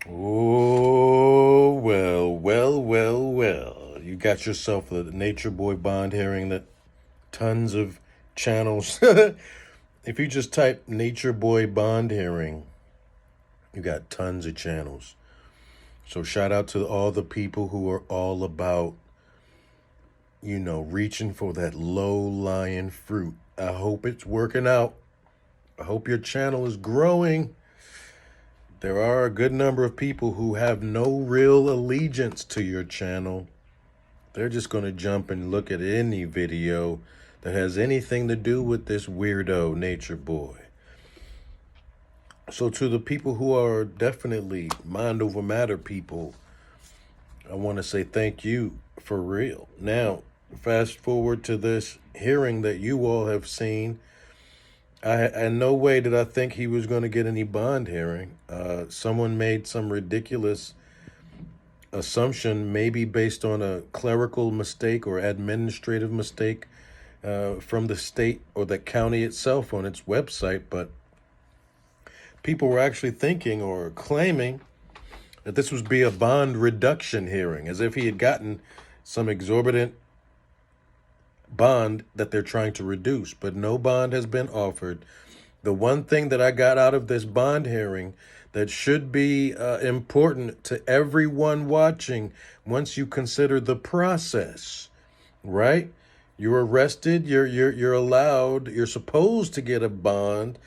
Oh, well. You got yourself a Nature Boy bond hearing that tons of channels. If you just type Nature Boy bond hearing, you got tons of channels. So shout out to all the people who are all about, reaching for that low-lying fruit. I hope it's working out. I hope your channel is growing. There are a good number of people who have no real allegiance to your channel. They're just going to jump and look at any video that has anything to do with this weirdo Nature Boy. So to the people who are definitely mind over matter people, I want to say thank you for real. Now, fast forward to this hearing that you all have seen. In no way did I think he was going to get any bond hearing. Someone made some ridiculous assumption, maybe based on a clerical mistake or administrative mistake from the state or the county itself on its website, but people were actually thinking or claiming that this would be a bond reduction hearing, as if he had gotten some exorbitant bond that they're trying to reduce, but no bond has been offered. The one thing that I got out of this bond hearing that should be important to everyone watching, once you consider the process, right? You're arrested, you're allowed, you're supposed to get a bond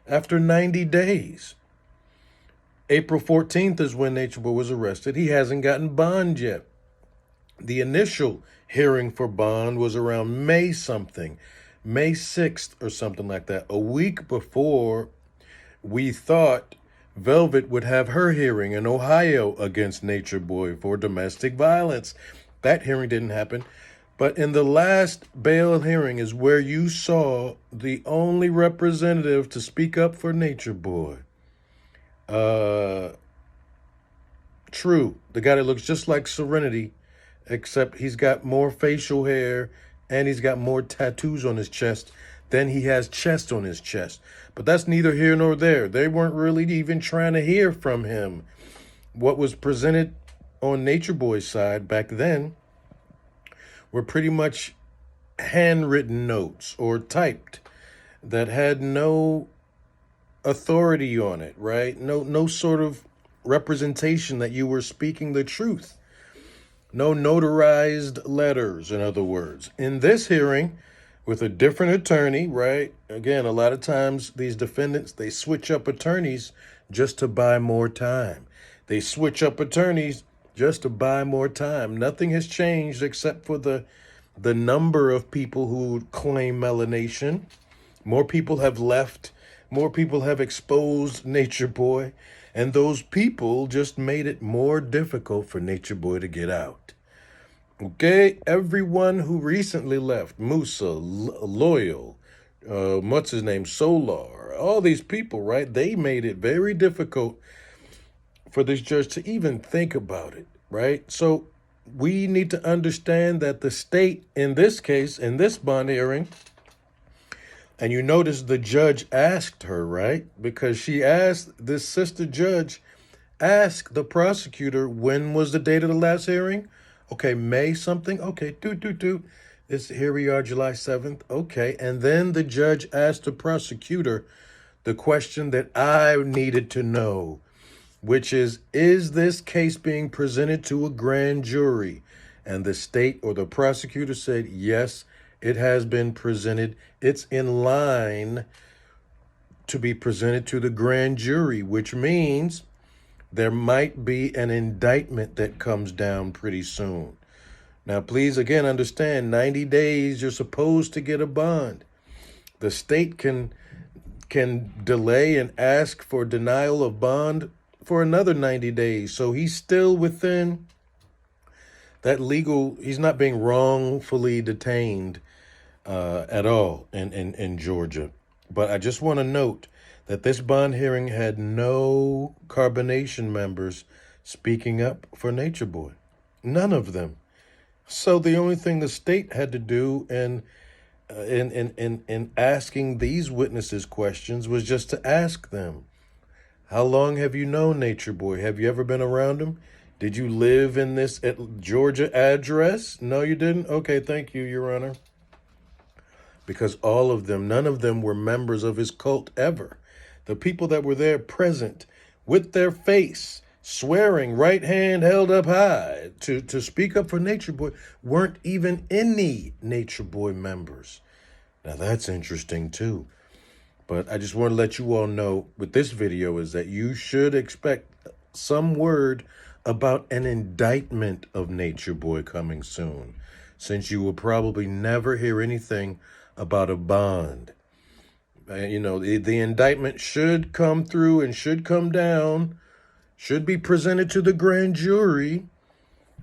after 90 days. April 14th is when Nature Boy was arrested. He hasn't gotten bond yet. The initial hearing for bond was around May something, May 6th or something like that, a week before we thought Velvet would have her hearing in Ohio against Nature Boy for domestic violence. That hearing didn't happen. But in the last bail hearing is where you saw the only representative to speak up for Nature Boy. True, the guy that looks just like Serenity, except he's got more facial hair and he's got more tattoos on his chest than he has chest on his chest. But that's neither here nor there. They weren't really even trying to hear from him. What was presented on Nature Boy's side back then were pretty much handwritten notes or typed that had no authority on it, right? No sort of representation that you were speaking the truth. No notarized letters, in other words. In this hearing, with a different attorney, right? Again, a lot of times these defendants, they switch up attorneys just to buy more time. They switch up attorneys just to buy more time. Nothing has changed except for the number of people who claim melanation. More people have left. More people have exposed Nature Boy. And those people just made it more difficult for Nature Boy to get out. Okay, everyone who recently left, Musa, Loyal, what's his name, Solar, all these people, right? They made it very difficult for this judge to even think about it, right? So we need to understand that the state, in this case, in this bond hearing, and you notice the judge asked her, right? Because she asked, this sister judge asked the prosecutor, when was the date of the last hearing? Okay, May something. Okay, here we are, July 7th. Okay, and then the judge asked the prosecutor the question that I needed to know, which is this case being presented to a grand jury? And the state or the prosecutor said, yes, it has been presented. It's in line to be presented to the grand jury, which means there might be an indictment that comes down pretty soon. Now, please, again, understand, 90 days, you're supposed to get a bond. The state can delay and ask for denial of bond for another 90 days. So he's still within that legal, he's not being wrongfully detained at all in Georgia. But I just want to note that this bond hearing had no carbonation members speaking up for Nature Boy. None of them. So the only thing the state had to do in asking these witnesses questions was just to ask them, How long have you known Nature Boy? Have you ever been around him? Did you live in this Georgia address? No, you didn't? Okay, thank you, Your Honor. Because all of them, none of them were members of his cult ever. The people that were there present with their face, swearing, right hand held up high to speak up for Nature Boy, weren't even any Nature Boy members. Now that's interesting too. But I just want to let you all know with this video is that you should expect some word about an indictment of Nature Boy coming soon, since you will probably never hear anything about a bond. You know, the indictment should come through and should come down, should be presented to the grand jury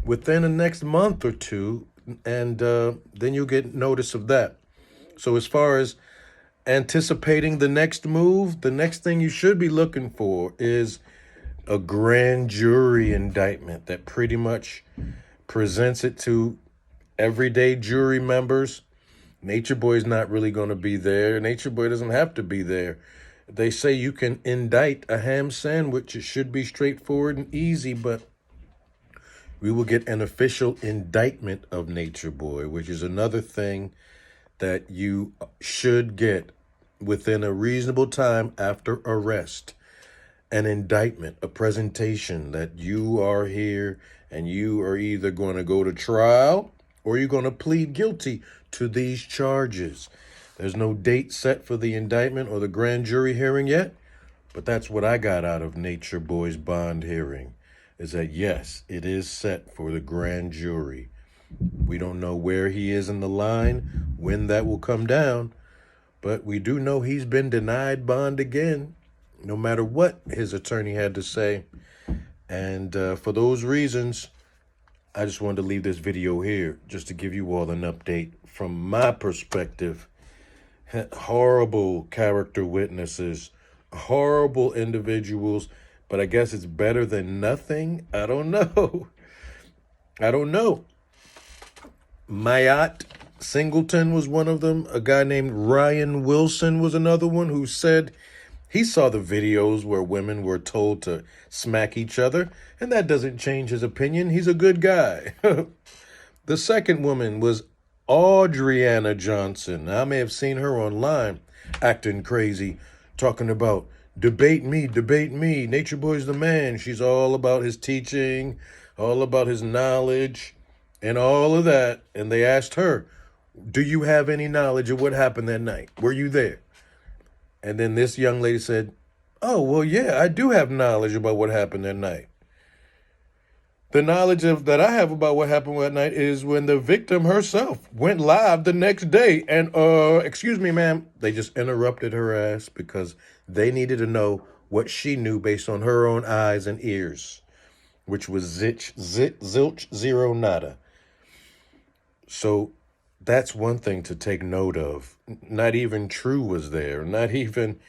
within the next month or two, and then you'll get notice of that. So as far as anticipating the next move, the next thing you should be looking for is a grand jury indictment that pretty much presents it to everyday jury members. Nature Boy's not really going to be there. Nature Boy doesn't have to be there. They say you can indict a ham sandwich. It should be straightforward and easy, but we will get an official indictment of Nature Boy, which is another thing that you should get within a reasonable time after arrest. An indictment, a presentation that you are here and you are either going to go to trial or you're going to plead guilty to these charges. There's no date set for the indictment or the grand jury hearing yet, but that's what I got out of Nature Boy's bond hearing, is that yes, it is set for the grand jury. We don't know where he is in the line, when that will come down, but we do know he's been denied bond again, no matter what his attorney had to say. And for those reasons, I just wanted to leave this video here just to give you all an update from my perspective. Horrible character witnesses, horrible individuals, but I guess it's better than nothing. I don't know. I don't know. Mayat Singleton was one of them. A guy named Ryan Wilson was another one who said he saw the videos where women were told to smack each other, and that doesn't change his opinion. He's a good guy. The second woman was Audriana Johnson. I may have seen her online acting crazy, talking about debate me, Nature Boy's the man. She's all about his teaching, all about his knowledge, and all of that. And they asked her, do you have any knowledge of what happened that night? Were you there? And then this young lady said, oh, well, yeah, I do have knowledge about what happened that night. The knowledge that I have about what happened that night is when the victim herself went live the next day. And, excuse me, ma'am, they just interrupted her ass because they needed to know what she knew based on her own eyes and ears, which was zilch, zero, nada. So that's one thing to take note of. Not even True was there. Not even,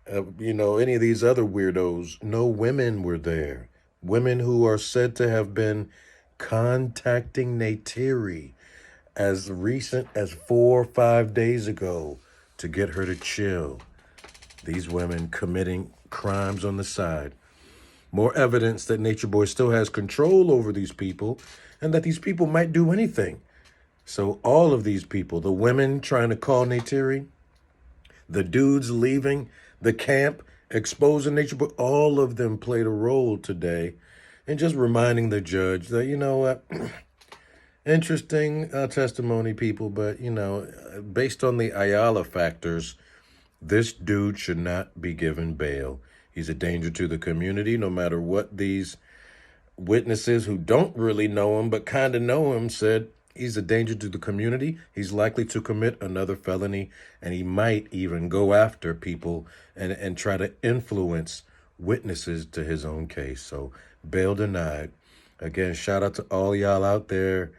any of these other weirdos. No women were there. Women who are said to have been contacting Neytiri as recent as 4 or 5 days ago to get her to chill. These women committing crimes on the side. More evidence that Nature Boy still has control over these people and that these people might do anything. So all of these people, the women trying to call Neytiri, the dudes leaving the camp, exposing Nature Boy, all of them played a role today in just reminding the judge that, you know what, interesting testimony, people, but, based on the Ayala factors, this dude should not be given bail. He's a danger to the community, no matter what these witnesses who don't really know him but kind of know him said. He's a danger to the community. He's likely to commit another felony, and he might even go after people and try to influence witnesses to his own case. So bail denied. Again, shout out to all y'all out there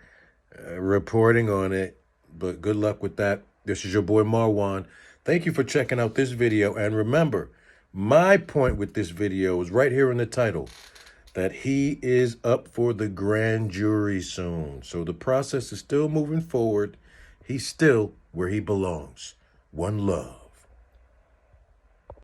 reporting on it, but good luck with that. This is your boy Marwan. Thank you for checking out this video. And remember, my point with this video is right here in the title, that he is up for the grand jury soon. So the process is still moving forward. He's still where he belongs. One love.